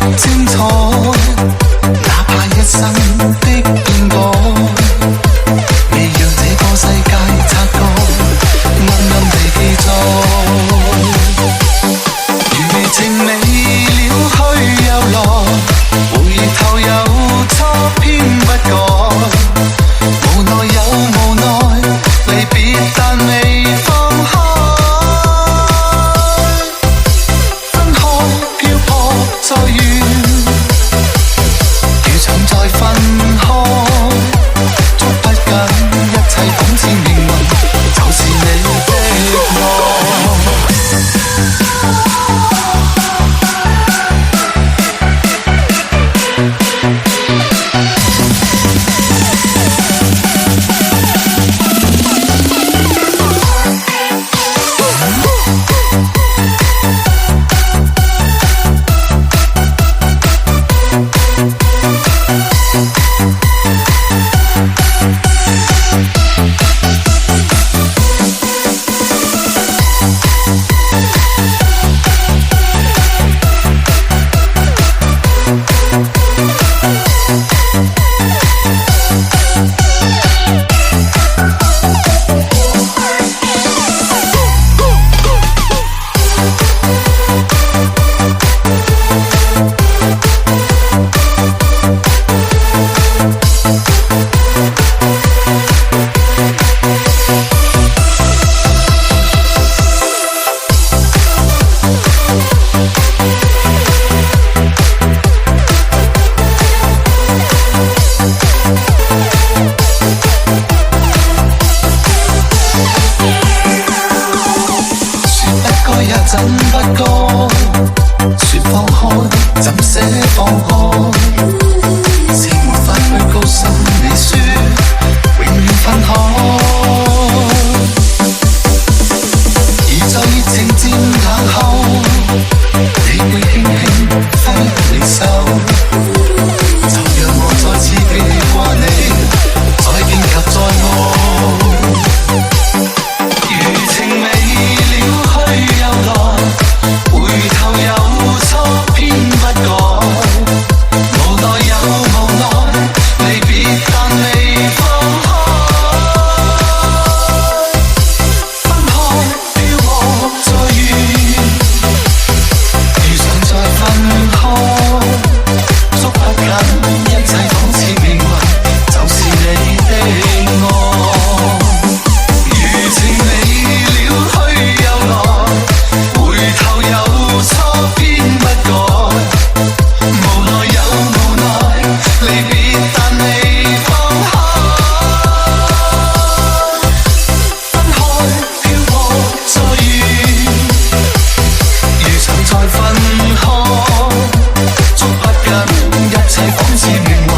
的精彩，哪怕一生的變改，未讓這個世界察覺，暗暗地記載。餘情未了去又來，回頭又錯偏不改，無奈有無奈，離別但未放開。再遠，如常再分開，捉不緊一切仿似命運，就是你的怎不該說放開，怎捨放開？是沒法去告訴你說，永遠分開。而在熱情漸冷後，你會輕輕揮離手，就讓我再次記掛你，再見及再愛。餘情未了去又來，回頭又錯偏不改，無奈有無奈，離別但未放開。分開飄泊再遠，如常再分開，捉不緊一切仿似命運，就是你的愛。餘情未了去又來，回頭又錯偏不改，無奈有無奈，離別但未放開。分開飄泊再遠，如常再分開，捉不緊一切仿似命運。